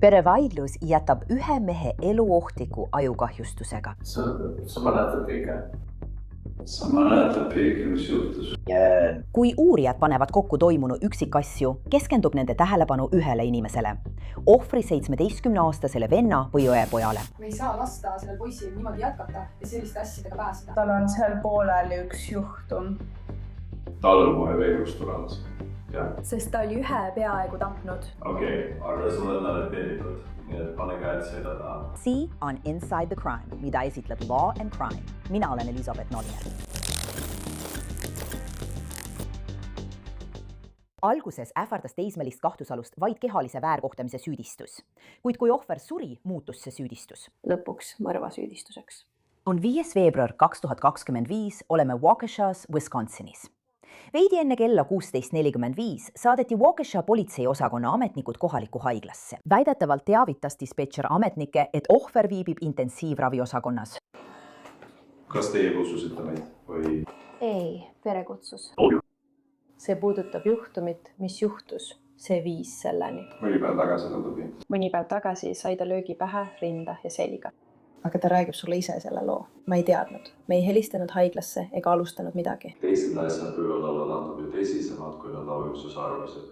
Perevaidlus jätab ühe mehe eluohtliku ajukahjustusega. Sa mäletad kõige? Sa mäletad kõige, mis juhtus? Kui uurijad panevad kokku toimunu üksikasju, keskendub nende tähelepanu ühele inimesele. Ohvri 17-aastasele venna või õepojale. Me ei saa lasta sellel poisil niimoodi jätkata ja selliste asjadega pääseda. Tal on seal pooleli üks juhtum. Tal on kohe veelust tulemas. Sest ta oli ühe peaaegu tampnud. Okei, aga sul on arreteeritud. Nii et pane käed seda taha. See on Inside the Crime, mida esitleb Law and Crime. Mina olen Elisabeth Noljer. Alguses ähvardas teismelist kahtlusalust vaid kehalise väärkohtamise süüdistus. Kuid kui ohver suri, muutus see süüdistus. Lõpuks mõrvasüüdistuseks. On 5. veebruar 2025, oleme Waukeshas, Wisconsinis. Veidi enne kella 16.45 saadeti Waukesha politseiosakonna ametnikud kohalikku haiglasse. Väidetavalt teavitas dispetšer ametnikke, et ohver viibib intensiivraviosakonnas. Kas teie kutsusite meid või? Ei, perekutsus. See puudutab juhtumit, mis juhtus. See viis selleni. Mõni päev tagasi ta tuli. Mõni päev tagasi sai ta löögi pähe, rinda ja selga. Aga ta räägib sulle ise selle loo. Ma ei teadnud. Me ei helistanud haiglasse ega alustanud midagi. Teised asjad võivad olla natuke tõsisemad, kui nad alguses arvasid.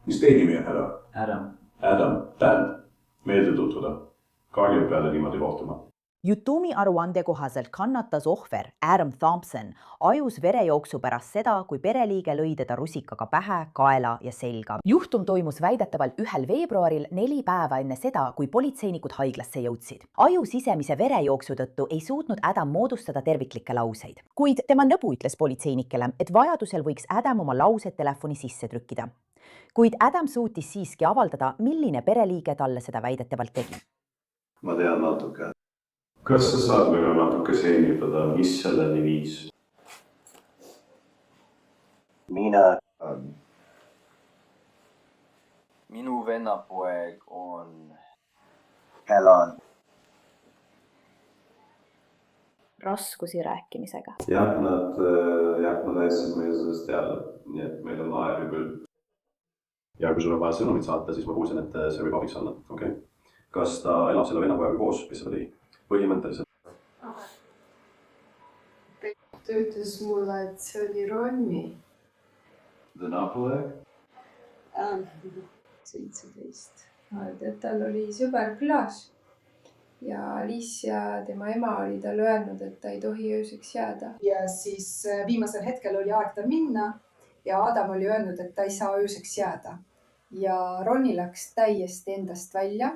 Mis teie nimi on, härra? Dan. Meelde tutvuda. Kahju peale niimoodi kohtuma. Jutumi aruande kohaselt kannatas ohver Adam Thompson ajus verejooksu pärast seda, kui pereliige lõi teda rusikaga pähe, kaela ja selga. Juhtum toimus väidetavalt 1. veebruaril 4 päeva enne seda, kui politseinikud haiglasse jõudsid. Aju sisemise verejooksu tõttu ei suutnud Adam moodustada terviklikke lauseid. Kuid tema nõbu ütles politseinikele, et vajadusel võiks Adam oma laused telefoni sisse trükkida. Kuid Adam suutis siiski avaldada, milline pereliige talle seda väidetavalt tegi. Ma tean natuke. Kas sa saad meile natuke selgitada, mis selleni viis? Minu vennapoeg on Helen. Raskusi rääkimisega. Jah, nad hästi meie sellest teada, nii et meil on aega küll. Ja kui sul on vaja sõnumit saata, siis ma kuulsin, et see võib abiks olla. Okay. Kas ta elab selle vennapoega koos, kes seda tegi? Põhimõtteliselt. Ta ütles mulle, et see oli Ronni. Vennapoeg? 17. Tal oli sõber külas ja Liis ja tema ema oli talle öelnud, et ta ei tohi ööseks jääda. Ja siis viimasel hetkel oli aeg ta minna ja Adam oli öelnud, et ta ei saa ööseks jääda. Ja Ronni läks täiesti endast välja.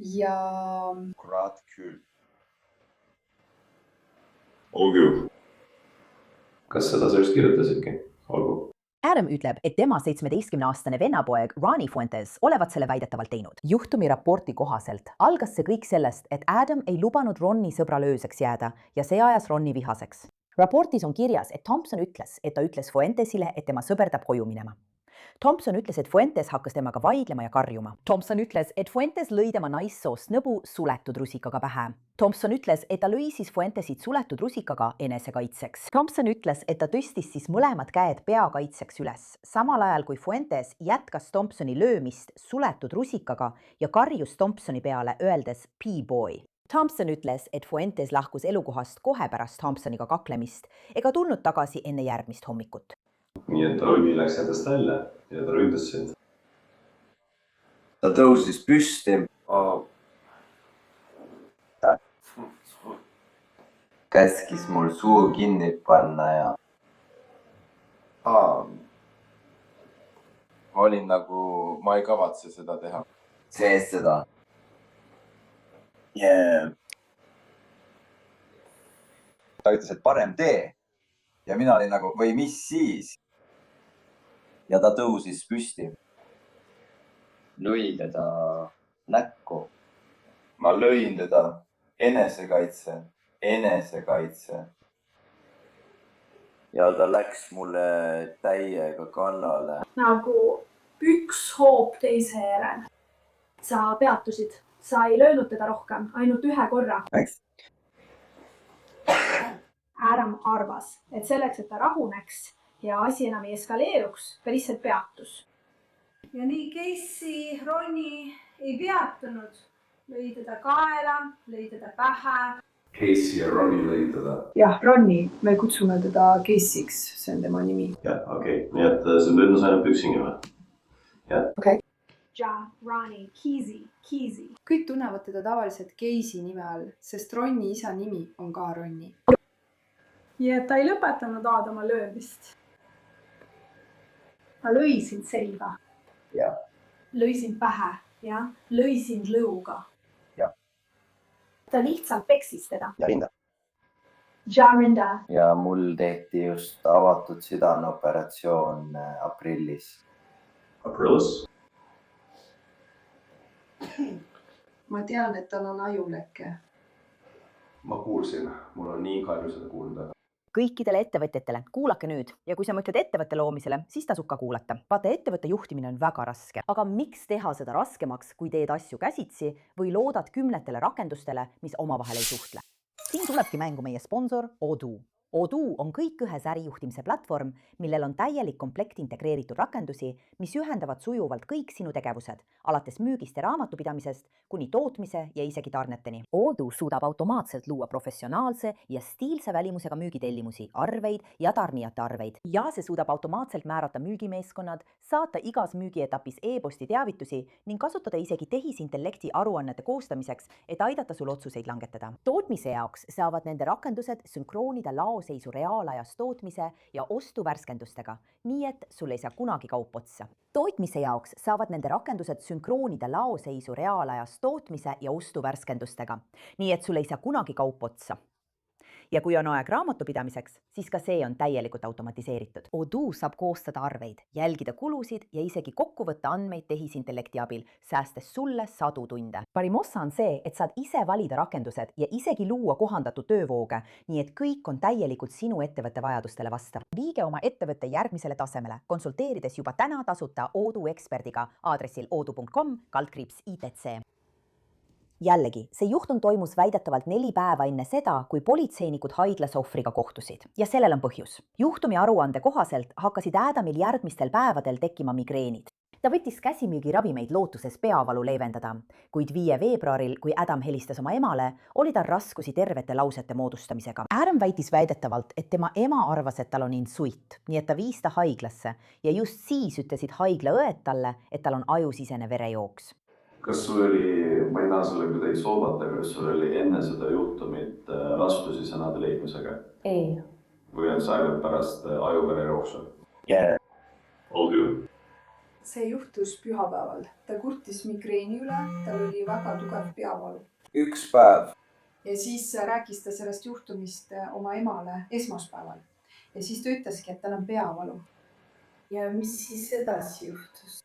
Ja... Kurat küll. Olgu. Kas seda sa just kirjutasidki? Olgu. Adam ütleb, et tema 17-aastane vennapoeg Ronnie Fuentes olevat selle väidetavalt teinud. Juhtumi raporti kohaselt algas see kõik sellest, et Adam ei lubanud Ronnie sõbral ööseks jääda ja see ajas Ronnie vihaseks. Raportis on kirjas, et Thompson ütles, et ta ütles Fuentesile, et tema sõber peab koju minema. Thompson ütles, et Fuentes hakkas temaga vaidlema ja karjuma. Thompson ütles, et Fuentes lõi tema naissoost nõbu suletud rusikaga pähe. Thompson ütles, et ta lõi siis Fuentesit suletud rusikaga enesekaitseks. Thompson ütles, et ta tõstis siis mõlemad käed peakaitseks üles, samal ajal kui Fuentes jätkas Thompsoni löömist suletud rusikaga ja karjus Thompsoni peale öeldes P-boy. Thompson ütles, et Fuentes lahkus elukohast kohe pärast Thompsoniga kaklemist ega tulnud tagasi enne järgmist hommikut. Nii et Ronni läks endast välja ja ta ründas sind. Ta tõusis püsti. Käskis mul suu kinni panna ja olin nagu, ma ei kavatse seda teha. Sees seda. Ta ütles, et parem tee. Ja mina olin nagu, või mis siis? Ja ta tõusis püsti. Lõi teda näkku. Ma lõin teda enesekaitse. Ja ta läks mulle täiega kallale. Nagu üks hoop teise järel. Sa peatusid. Sa ei löönud teda rohkem, ainult ühe korra. Eks? Adam arvas, et selleks, et ta rahuneks ja asi enam ei eskaleeruks, ta lihtsalt peatus. Ja nii Casey, Ronnie ei peatunud. Lõi teda kaela, lõi teda pähe. Casey ja Ronnie lõi teda. jah, Ronnie, me kutsume teda Casey'ks, see on tema nimi. Jah, okei. Nii et see tundus ainult üks inimene. Okei. Ja, Ronnie, Keezy. kõik tunnevad teda tavaliselt Casey nime all, sest Ronni isa nimi on ka Ronni. Ja ta ei lõpetanud Aadama löömist. Ma lõi sind selga. Jah. Lõi sind pähe, jah. Lõi sind lõuga. Jah. Ta lihtsalt peksis teda. Ja rinda. Jarinda. Ja mul tehti just avatud südameoperatsioon aprillis. Aprillis? Ma tean, et tal on ajulekke. Ma kuulsin. Mul on nii kahju seda kuulda. Kõikidele ettevõtjatele, kuulake nüüd. Ja kui sa mõtled ettevõtte loomisele, siis tasub ka kuulata. Vaata, ettevõtte juhtimine on väga raske. Aga miks teha seda raskemaks, kui teed asju käsitsi või loodad kümnetele rakendustele, mis omavahel ei suhtle? Siin tulebki mängu meie sponsor Odoo. Odoo on kõik ühes ärijuhtimise platvorm, millel on täielik komplekt integreeritud rakendusi, mis ühendavad sujuvalt kõik sinu tegevused, alates müügist ja raamatupidamisest kuni tootmise ja isegi tarneteni. Odoo suudab automaatselt luua professionaalse ja stiilse välimusega müügitellimusi, arveid ja tarnijate arveid. Ja see suudab automaatselt määrata müügimeeskonnad, saata igas müügietapis e-posti teavitusi ning kasutada isegi tehisintellekti aruannete koostamiseks, et aidata sul otsuseid langetada. Tootmise jaoks saavad nende rakendused sünkroonida laoseisu reaalajas tootmise ja ostuvärskendustega, nii et sul ei saa kunagi kaup otsa. Tootmise jaoks saavad nende rakendused sünkroonida laoseisu reaalajas tootmise ja ostuvärskendustega, nii et sul ei saa kunagi kaup otsa. Ja kui on aeg raamatupidamiseks, siis ka see on täielikult automatiseeritud. Odoo saab koostada arveid, jälgida kulusid ja isegi kokku võtta andmeid tehisintellekti abil, säästes sulle sadu tunde. Parim osa on see, et saad ise valida rakendused ja isegi luua kohandatud töövooge, nii et kõik on täielikult sinu ettevõtte vajadustele vastav. Viige oma ettevõtte järgmisele tasemele, konsulteerides juba täna tasuta Odoo eksperdiga aadressil odoo.com/ITC. Jällegi, see juhtum toimus väidetavalt 4 päeva enne seda, kui politseinikud haiglas ohvriga kohtusid. Ja sellel on põhjus. Juhtumi aruande kohaselt hakkasid Adamil järgmistel päevadel tekkima migreenid. Ta võttis käsimüügiravimeid lootuses peavalu leevendada, kuid 5. veebruaril, kui Adam helistas oma emale, oli tal raskusi tervete lausete moodustamisega. Adam väitis väidetavalt, et tema ema arvas, et tal on insuit, nii et ta viis ta haiglasse ja just siis ütlesid haiglaõed talle, et tal on ajusisene verejooks. Kas sul oli, ma ei näe sulle kuidagi soovata, kas sul oli enne seda juhtumit raskusi sõnade leidmisega? Ei. Või on see ainult pärast ajuverejooksu? Yeah. All good. See juhtus pühapäeval. Ta kurtis migreeni üle, tal oli väga tugev peavalu. Üks päev. Ja siis rääkis ta sellest juhtumist oma emale esmaspäeval. Ja siis ta ütleski, et tal on peavalu. Ja mis siis edasi juhtus?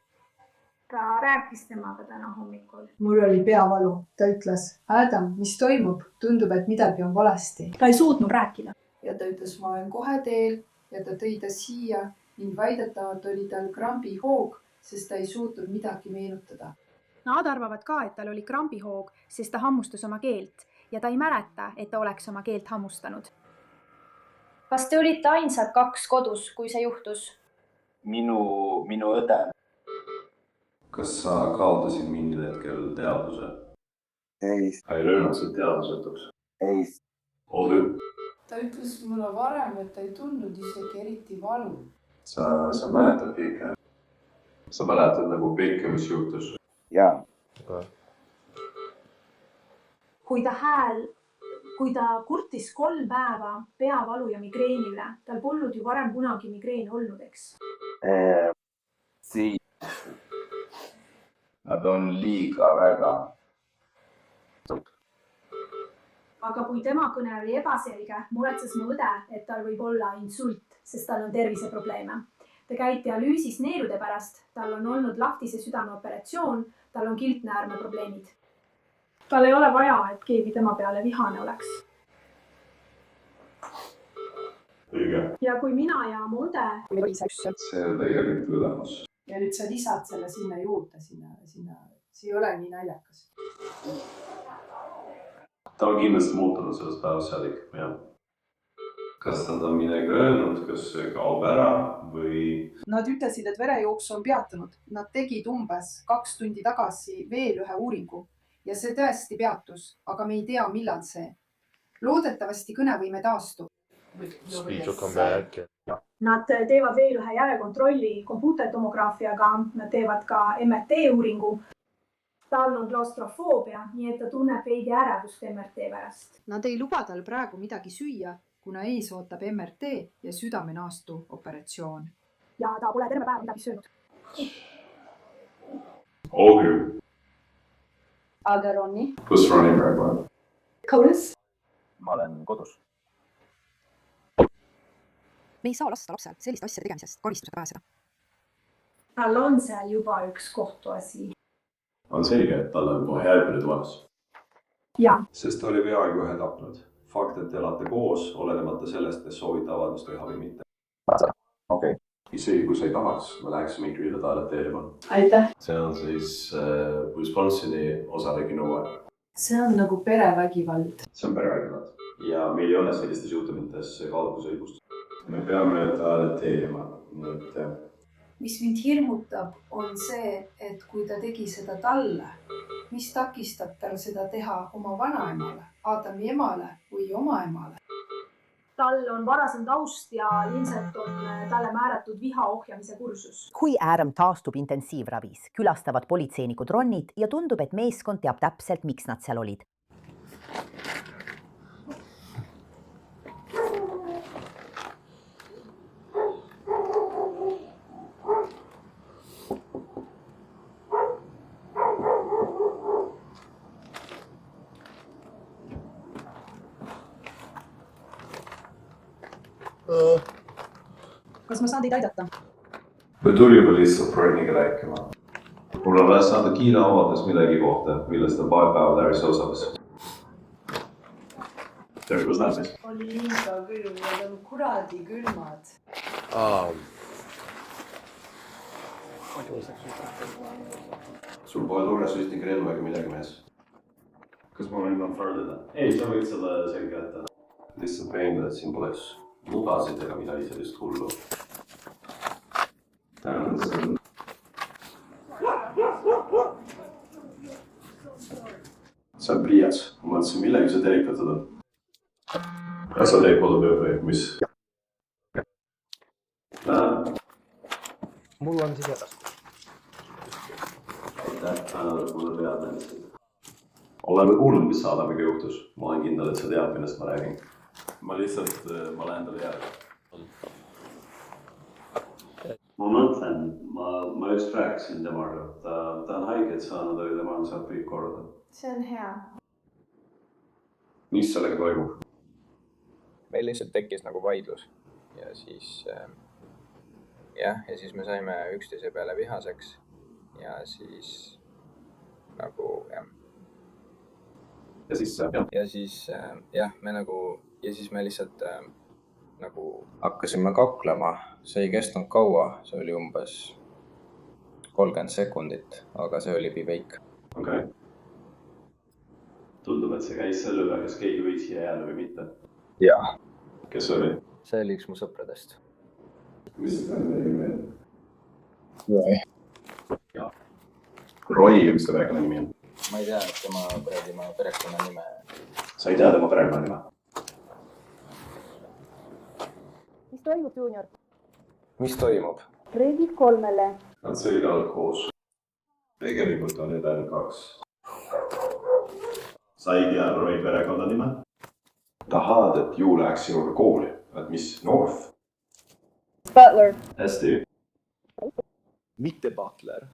Ta rääkis temaga täna hommikul. Mul oli peavalu. Ta ütles, Adam, mis toimub? Tundub, et midagi on valesti. Ta ei suutnud rääkida. Ja ta ütles, ma olen kohe teel ja ta tõi ta siia ning väidetavalt oli tal krambihoog, sest ta ei suutnud midagi meenutada. Nad arvavad ka, et tal oli krambihoog, sest ta hammustas oma keelt ja ta ei mäleta, et ta oleks oma keelt hammustanud. Kas te olite ainsad 2 kodus, kui see juhtus? Minu õde. Kas sa kaotasid mingil hetkel teadvuse? Ei. Ei löönud sa teadvusetuks? Ei. All good. Ta ütles mulle varem, et ta ei tundnud isegi eriti valu. Sa mäletad kõike? Sa mäletad nagu kõike, mis juhtus? Jaa. Kui ta kurtis 3 päeva peavalu ja migreeni üle, tal polnud ju varem kunagi migreeni olnud, eks? Siis. Nad on liiga väga. Aga kui tema kõne oli ebaselge, muretses mu õde, et tal võib olla insult, sest tal on terviseprobleeme. Ta käib dialüüsis neerude pärast, tal on olnud lahtise südameoperatsioon, tal on kiltnäärmeprobleemid. Tal ei ole vaja, et keegi tema peale vihane oleks. Õige. Ja kui mina ja mu õde... See on tegelikult ülemus. Ja nüüd sa lisad selle sinna juurde, sinna. See ei ole nii naljakas. Ta on kindlasti muutunud sellest päevast saadik, jah. kas nad on midagi öelnud, kas see kaob ära või? Nad ütlesid, et verejooks on peatunud. Nad tegid umbes 2 tundi tagasi veel ühe uuringu ja see tõesti peatus, aga me ei tea, millal see. Loodetavasti kõnevõime taastub. Nad teevad veel ühe järelkontrolli kompuutertomograafiaga, nad teevad ka MRT-uuringu. Tal on klaustrofoobia, nii et ta tunneb veidi ärevust MRT pärast. Nad ei luba tal praegu midagi süüa, kuna ees ootab MRT ja südamenaastu operatsioon. Ja ta pole terve päev midagi söönud. Okay. Aga Ronni? Kus Ronni praegu on? Kaudes? Ma olen kodus. Me ei saa lasta lapsel sellist asjade tegemisest karistusega pääseda. Tal on seal juba üks kohtuasi. On selge, et tal on kohe järgmine tulemas. Ja. Sest ta oli peaaegu ühe tapnud. Fakt, et elate koos, olenemata sellest, kes soovite avaldust teha või mitte. Okei. Isegi kui sa ei tahaks, ma läheks Migrida taaleteerima. Aitäh. See on siis Wisconsini osalegi nõue. See on nagu perevägivald. See on perevägivald. Ja meil ei ole sellistes juhtumites kaalutlusõigust. Me peame taaleteerima. Mis mind hirmutab, on see, et kui ta tegi seda talle, mis takistab tal seda teha oma vanaemale, Adami emale või oma emale. Tal on varasem taust ja ilmselt on talle määratud viha ohjamise kursus. Kui Adam taastub intensiivravis, külastavad politseinikud Ronnit ja tundub, et meeskond teab täpselt, miks nad seal olid. Kas ma saan teid aidata? Me tulime lihtsalt Brenniga rääkima. Mul on vaja saada kiire avaldus millegi kohta, millest on paar päeva Larry osales. Terve, kus näeb siis? Oli liiga külm, need on kuradi külmad. Sul pole turvasüstik relva ega midagi mees. Kas ma võin fardida? Ei, sa võid selle selge jätta. Lihtsalt veenda, et siin poleks lubasid ega midagi sellist hullu. Tänan, see on... See on pliiats. Ma mõtlesin, millegi sa terikatad on. Kas sa teed kodutööd või mis? Mul on sisedas. Aitäh, tänan, mulle teada. Oleme kuulnud, mis Adamiga juhtus. Ma olen kindel, et sa tead, millest ma räägin. Ma lähen talle järgi. Ma mõtlen, ma just rääkisin temaga. Ta on haiget saanud, aga tema on saanud kõik korda. See on hea. Mis sellega toimub? Meil lihtsalt tekkis nagu vaidlus ja siis me saime üksteise peale vihaseks ja siis nagu me lihtsalt nagu hakkasime kaklema, see ei kestnud kaua, see oli umbes 30 sekundit, aga see oli piveik. Okei. Tundub, et see käis selle üle, kas keegi võis siia jääda või mitte. Jaa. Kes oli? See oli üks mu sõpradest. Mis see nimi on? Roy. Jaa. Roy, mis ta perekonnanimi on? Ma ei tea, et tema perekonnanime. Sa ei tea tema perekonnanime? Mis toimub, Junior? Mis toimub? Reedid 3-le. Nad sõidavad koos. Tegelikult on need ainult 2. Sa ei tea Roy perekonnanime? Tahad, et Ju läheks sinuga kooli? Et mis? North? Butler. Hästi. Mitte Butler.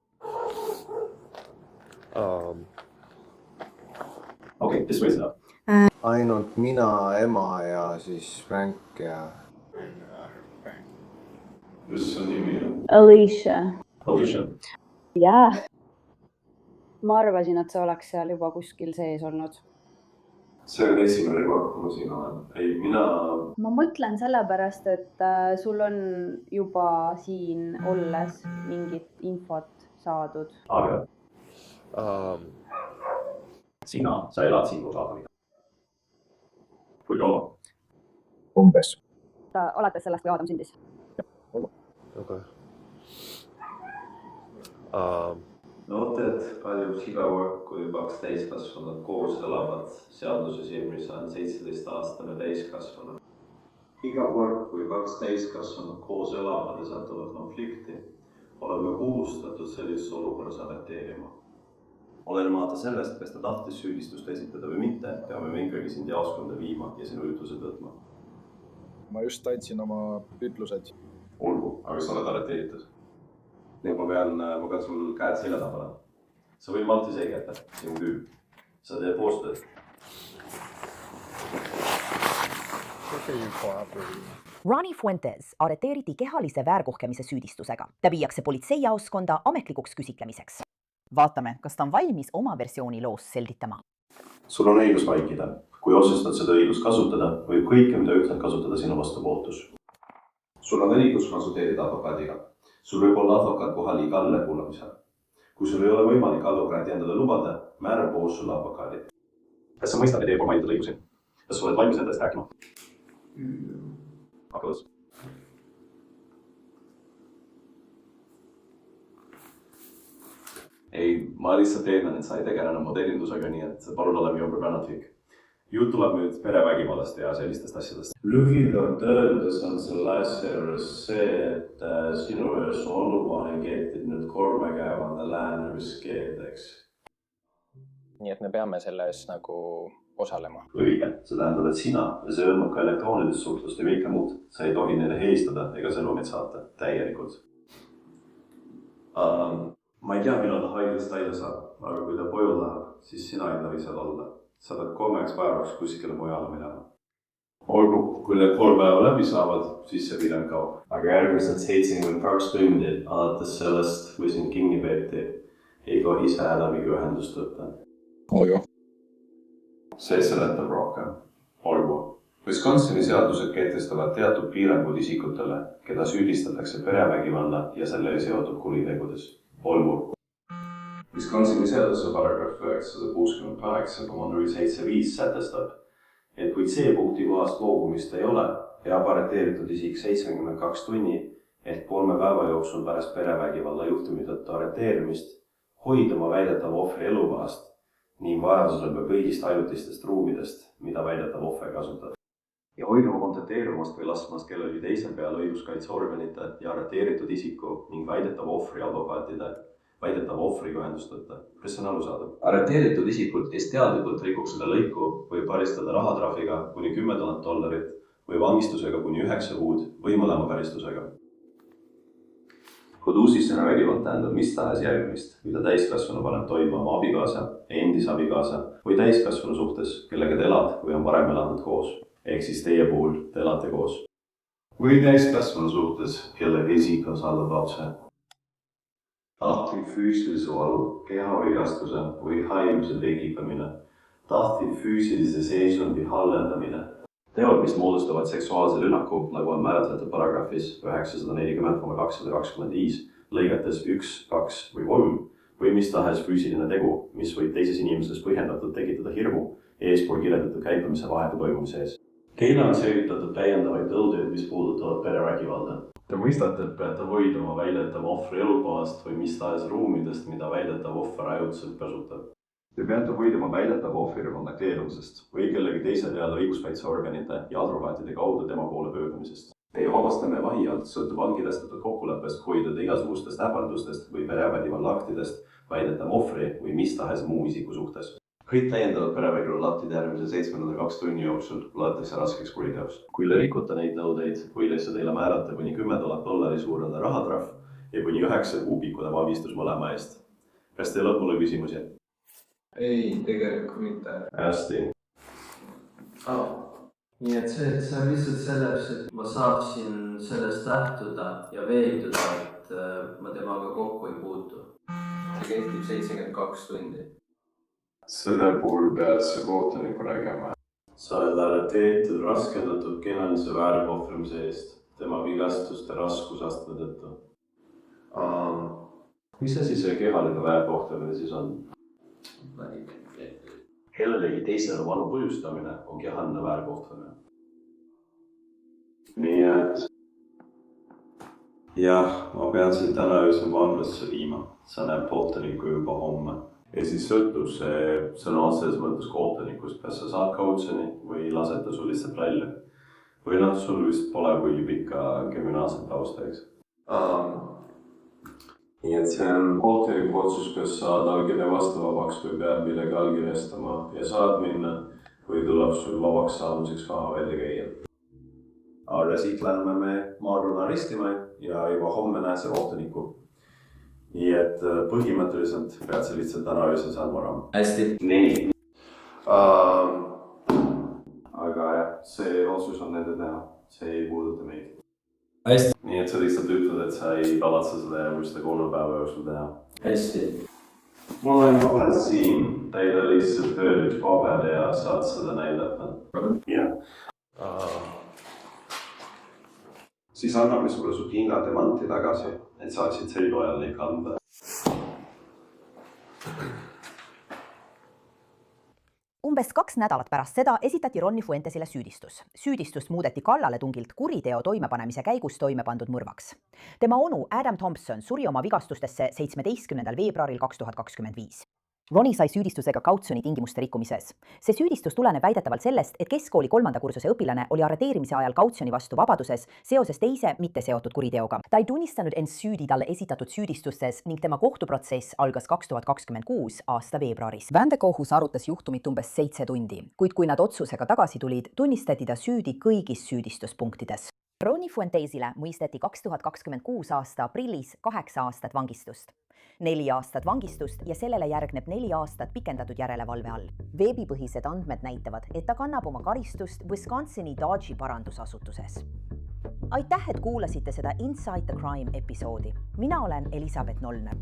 Okei, kes või seda? Ainult mina, ema ja siis Frank ja... Mis on nimi? Alicia. Alicia? Jaa. Ma arvasin, et sa oleks seal juba kuskil sees olnud. See on esimene kord, kui ma siin olen. Ei, mina... Ma mõtlen sellepärast, et sul on juba siin olles mingit infot saadud. Aga... Sa elad siin koos Adamiga. Kui kaua? Umbes. alates sellest, kui Adam sündis. Okay. No teed, palju iga kord, kui 2 täiskasvanud koos elavad, seaduse silmis on 17-aastane täiskasvanud. Iga kord, kui 2 täiskasvanud koos elavad ja satuvad konflikti, oleme kohustatud sellises olukorras arreteerima. Olenemata sellest, kas ta tahtis süüdistust esitada või mitte, peame me ikkagi sind jaoskonda viima ja sinu ütlused võtma. Ma just andsin oma ütlused. Olgu, aga sa oled arreteeritud. Nüüd ma pean sul käed selja taha panema. Sa võid Malti seegi jätta, see on küll. Sa teed koostööd. Ronnie Fuentes arreteeriti kehalise väärkohkemise süüdistusega. Ta viiakse politseijaoskonda ametlikuks küsitlemiseks. Vaatame, kas ta on valmis oma versiooni loos selgitama. Sul on õigus vaikida. Kui otsustad seda õigus kasutada, võib kõike, mida ütled kasutada sinu vastu kohtus. Sul on õigus konsulteerida advokaadiga. Sul võib olla advokaat kohal igale kuulamisel. Kui sul ei ole võimalik advokaati endale lubada, määrab koos sulle advokaadi. Kas sa mõistad teie mainitud õigusi? Kas sa oled valmis endast rääkima? Hakkas. Ei, ma lihtsalt eeldan, et sa ei tegele enam modellindusega, nii et palun ole minu fanatik. Jutt tuleb nüüd perevägivallast ja sellistest asjadest. Lühidalt öeldes on selle asja juures see, et sinu ühes oluvahe keetib nüüd kolmekäevande läänevuskeedeks. Nii et me peame selles nagu osalema. Õige, see tähendab, et sina, see hõlmab ka elektroonilist suhtlust ja kõike muud. Sa ei tohi neile helistada ega sõnumit saata täielikult. Ma ei tea, millal ta haigust välja saab, aga kui ta koju läheb, siis sina ei tohi seal olla. Sa pead 3 päevaks kuskile mujale minema. Olgu, kui need 3 päeva läbi saavad, siis see pigem kaob. Aga järgmised 72 tundi alates sellest, kui sind kinni peeti, ei tohi see hädabiga ühendust võtta. Olgu. See seletab rohkem. Olgu. Wisconsini seadused kehtestavad teatud piirangud isikutele, keda süüdistatakse perevägivalla ja selle seotud kuritegudes. Olgu. Wisconsini seaduse paragrahv 968,075 sätestab, et kui C-punkti kohast loobumist ei ole, peab arreteeritud isik 72 tunni ehk 3 päeva jooksul pärast perevägivalla juhtumi tõttu arreteerimist hoiduma väidetava ohvri elukohast ning vajadusel ka kõigist ajutistest ruumidest, mida väidetav ohver kasutab. Ja hoiduma kontakteerumast või laskmast kellelgi teisel peale õiguskaitseorganite ja arreteeritud isiku ning väidetava ohvri advokaatide väidetava ohvriga ühendust võtta. Kas see on arusaadav? Arreteeritud isikud, kes teadlikult rikub seda lõiku, võib karistada rahatrahviga kuni $10,000 või vangistusega kuni 9 kuud või mõlema karistusega. Huduussissena vägivald tähendab mis tahes järgmist, mida täiskasvanu paneb toima oma abikaasa, endise abikaasa või täiskasvanu suhtes, kellega te elad või on varem elanud koos. Ehk siis teie puhul te elate koos. Või täiskasvanu suhtes, kelle isik on saadud lapse. Tahtlik füüsilise valu, kehavigastuse või haiguse tekitamine, tahtlik füüsilise seisundi hallendamine. Teod, mis moodustavad seksuaalse rünnaku, nagu on määratletud paragrahvis 940,225, lõigetes 1, 2 või 3, või mis tahes füüsiline tegu, mis võib teises inimeses põhjendatult tekitada hirmu eespool kirjeldatud käitumise vahetu toimumise ees. Teile on selgitatud täiendavaid nõudeid, mis puudutavad perevägivalda. Te mõistate, et peate hoiduma väidetava ohvri elukohast või mis tahes ruumidest, mida väidetav ohver ajutiselt kasutab. Te peate hoiduma väidetava ohvri kontakteerumisest või kellegi teise teada õiguskaitseorganite ja advokaatide kaudu tema poole pöördumisest. Teie vabastamine vahi alt sõltub allkirjastatud kokkuleppest hoiduda igasugustest ähvardustest või perevägivalla aktidest väidetav ohvri või mis tahes muu isiku suhtes. Kõik täiendavad perevägivalla aktide järgmise 72 tunni jooksul loetakse raskeks kuriteoks. Kui te rikute neid nõudeid, võidakse teile määrata kuni $10,000 suurune rahatrahv ja kuni 9 kuu pikkune vangistus mõlema eest. Kas teil on mulle küsimusi? Ei, tegelikult mitte. Hästi. Nii et see on lihtsalt selleks, et ma saaksin sellest lähtuda ja veenduda, et ma temaga kokku ei puutu. See kehtib 72 tundi. Selle puhul pead sa kohtuniku räägima. Sa oled arreteeritud raskendatud kehalise väärkohvrimise eest, tema vigastuste raskusastme tõttu. Mis asi see kehaline väärkohtlemine siis on? Kellelegi teisele valu põhjustamine on kehaline väärkohtlemine. Nii, jah, ma pean sind täna öösel vanglasse viima. Sa näeb kohtuniku juba homme. Ja siis sõltub see sõna otseses mõttes kohtunikust, kas sa saad kautsjoni või lased ta sul lihtsalt välja. Või sul vist pole kuigi pikka kriminaalset tausta, eks? Nii et see on kohtuniku otsus, kas saad allkirja vastu vabaks või peab millegi allkirjastama ja saad minna või tuleb sul vabaks saamiseks raha välja käia. Aga siit lähme me Maaruna arestima ja juba homme näed see kohtuniku. Nii et põhimõtteliselt pead sa lihtsalt täna öösel saad varama. Hästi. Nii. Aga jah, see otsus on nende teha. See ei puuduta meid. Hästi. Nii et sa lihtsalt ütled, et sa ei kavatse seda järgmiste 3 päeva jooksul teha. Hästi. Ma olen siin. Täida lihtsalt veel üks paber ja saad seda näidata. Jah. Siis anname sulle su kingad ja manti tagasi, et saaksid sõidu ajal neid kanda. Umbes 2 nädalat pärast seda esitati Ronny Fuentesile süüdistus. Süüdistust muudeti kallaletungilt kuriteo toimepanemise käigus toime pandud mõrvaks. Tema onu Adam Thompson suri oma vigastustesse 17. veebruaril 2025. Ronny sai süüdistusega kautsjoni tingimuste rikkumises. See süüdistus tuleneb väidetavalt sellest, et keskkooli 3. kursuse õpilane oli arreteerimise ajal kautsjoni vastu vabaduses seoses teise mitte seotud kuriteoga. Ta ei tunnistanud end süüdi talle esitatud süüdistustes ning tema kohtuprotsess algas 2026 aasta veebruaris. Vandekohus arutas juhtumit umbes 7 tundi, kuid kui nad otsusega tagasi tulid, tunnistati ta süüdi kõigis süüdistuspunktides. Ronny Fuentesile mõisteti 2026 aasta aprillis 8 aastat vangistust. 4 aastat vangistust ja sellele järgneb 4 aastat pikendatud järelevalve all. Veebipõhised andmed näitavad, et ta kannab oma karistust Wisconsini Dodge'i parandusasutuses. Aitäh, et kuulasite seda Inside the Crime episoodi. Mina olen Elisabeth Nollner.